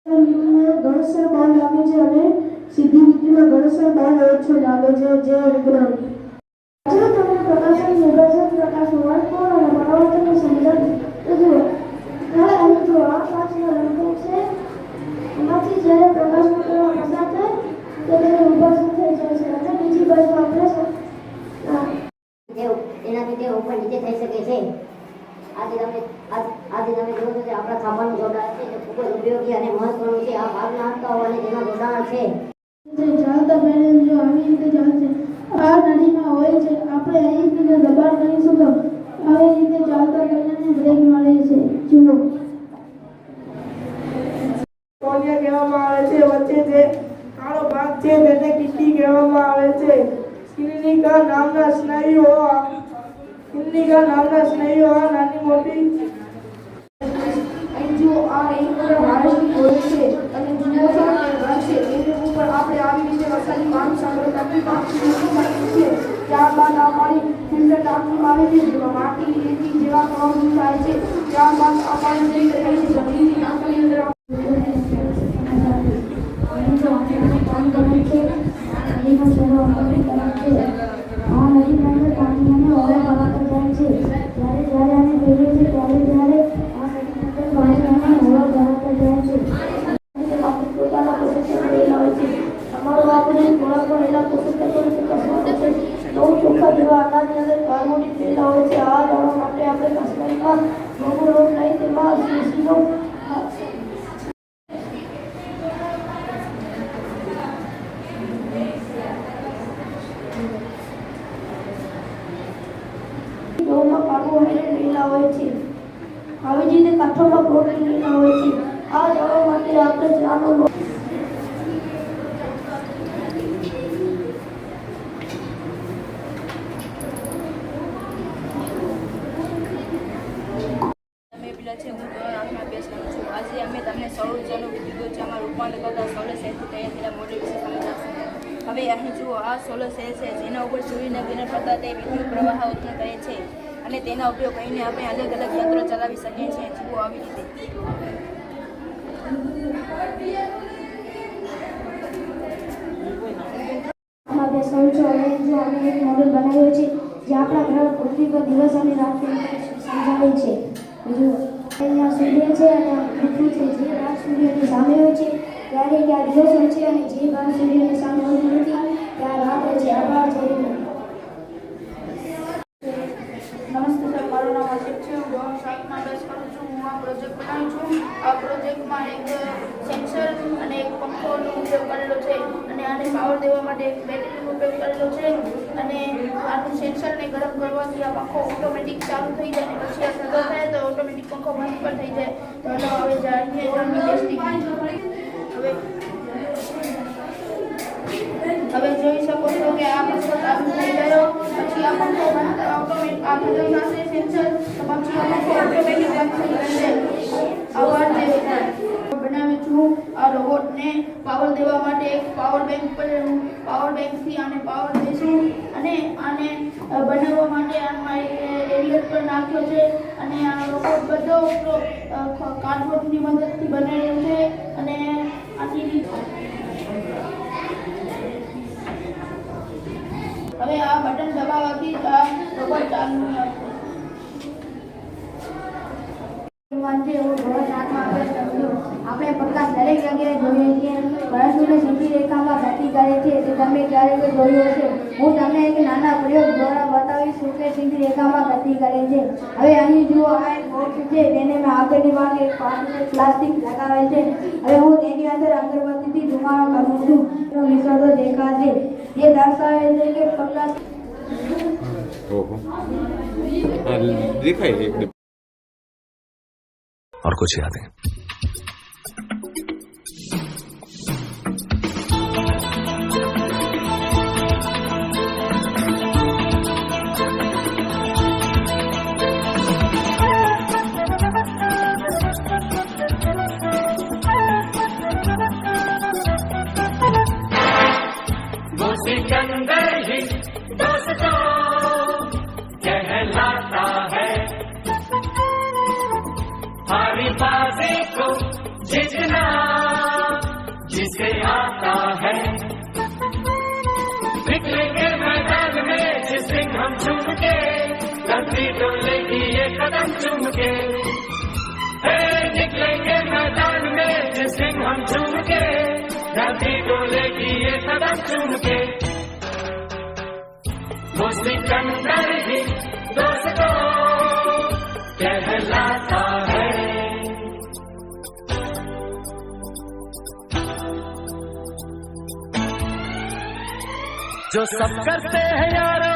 ગણેશ બાલ લાગે છે અને સીધી લીટીમાં ગણેશ બાલ ઓછો લાગે છે જે વિજ્ઞાન આજે તમે પ્રકાશન નિદર્શન પ્રકાશ વર્તમાન અને પરાવર્તનની સમજણ જુઓ. હવે અહીં જો આ કાચનો રંગ છે એમાંથી જ્યારે પ્રકાશનો પ્રવાહ પસાર થાય તો તેને વિભાજન થઈ જાય છે અને બીજી બાજુ આપણે એનાથી તે ઉપર નીચે થઈ શકે છે. આજે તમે જોશો કે આપણા થાંભાનું જોડાણ છે જે ખૂબ જ ઉપયોગી અને મહત્વનું છે. આ ભાગના અંતઓ અને તેના જોડાણ છે. ચાલતા બેલેન્સ જો આવી રીતે ચાલશે આ નદીમાં હોય છે આપણે અહીં રીતે દબાણ કરીશું તો આવી રીતે ચાલતા બેલેન્સને બ્રેક મળે છે. જુઓ કોલિયા કહેવામાં આવે છે. વચ્ચે જે કાળો ભાગ છે તેને કિડની કહેવામાં આવે છે. કિડનીકા નામના સ્નાયુઓ નાની મોટી જો આ એક ભારતની હોય છે અને જુઓ છો કે રંગ છે એની ઉપર આપણે આવી રીતે વરસાદી પાણી સંગ્રહ કરતી પાણી છે. ત્યારબાદ આ પાણી ફિલ્ટર ટાંકીમાં આવે છે જેમાં માટી રેતી જેવા કણો થાય છે. ત્યારબાદ આ પાણી જઈ શકે છે જમીનની ટાંકીની અંદર આવી જ રીતે કાઠોમાં પ્રોટીન લીધા હોય છે. આ દવા માટે આપણે ચાનો આજે અમે તમને સૌર ઉર્જાનો વિદ્યુત ઉર્જામાં રૂપાંતર કરતા સોલર સેલથી તૈયાર થયેલા મોડેલ વિશે સમજાવશું. હવે અહીં જુઓ આ સોલર સેલ છે જેના ઉપર સૂર્યના કિરણ પડતા તે વિદ્યુત પ્રવાહ ઉત્પન્ન કરે છે અને તેના ઉપયોગ કરીને આપણે અલગ અલગ યંત્રો ચલાવી શકીએ છીએ. જુઓ આવી રીતે એક મોડેલ બનાવ્યો છે જે આપણા ગ્રહ પૃથ્વી પર દિવસ અને રાત સમજાવે છે. અહીંયા સૂર્ય છે અને પૃથ્વી છે. જે ભાગ સૂર્યની સામે હોય છે ત્યારે ત્યાં દિવસ હોય છે અને જે ભાગ સૂર્યની સામે હોતી નથી ત્યાં રાત હોય છે. આભાર. નમસ્તે સર, મારું નામ આશિક છે. હું ધોરણ 7માં અભ્યાસ કરું છું. હું આ પ્રોજેક્ટ બનાવું છું. આ પ્રોજેક્ટમાં એક સેન્સર અને એક પંખોનો ઉપયોગ કરેલો છે અને આને પાવર દેવા માટે એક બેટરીનો ઉપયોગ કરેલો છે અને આનું સેન્સરને ગરમ કરવાથી આ પંખો ઓટોમેટિક ચાલુ થઈ જાય અને પછી આ ઠંડો થાય તો ઓટોમેટિક પંખો બંધ પણ થઈ જાય. તો હવે જાણીએ જર્ની ટેસ્ટિંગ. હવે જોઈ શકો છો કે આ પંખો ચાલુ થઈ ગયો. પછી આ પંખો બંધ ઓટોમેટિક આ ખતમ થશે સેન્સર તો પછી આ પંખો ઓટોમેટિક બંધ થઈ જશે. આભાર. બનાવી છું આ રોબોટને પાવર દેવા માટે એક પાવર બેંકથી આને પાવર દઈશું અને આને બનાવવા માટે આમાં રેડિએટર નાખ્યો છે અને આ રોબોટ બધો કાર્ડબોર્ડની મદદથી બનાવેલો છે અને આની હવે આ બટન દબાવવાથી આ રોબોટ ચાલુ થશે. આપણે પ્રકાશ દરેક જગ્યાએ જોઈએ છીએ. ગણેશને સીધી રેખામાં ગતિ કરે છે તે તમે ક્યારેક જોયું હશે. હું તમને એક નાના પ્રયોગ દ્વારા બતાવીશું કે સીધી રેખામાં ગતિ કરે છે. હવે અહીં જુઓ આ એક બોક્સ છે તેને મેં આપેલી ભાગે એક પ્લાસ્ટિક લગાવેલ છે. હવે હું તેની અંદર અગરબત્તીથી ધુમાડો કરું છું તો નિશાનો દેખાશે. જે દર્શાવે છે કે પ્રકાશ दिखाई एकदम और कुछ यादें सिकंदर ही दोस्तों कहलाता है, हरी बाजी को जीतना जिसे आता है। निकलेंगे मैदान में जिस दिन हम झूम के, धरती डोलेगी ये कदम चूम के। निकलेंगे मैदान में जिस दिन हम झूम के, धरती डोलेगी ये कदम चूम के। वो सिकंदर ही दोस्तों कहलाता है। जो सब करते हैं यारों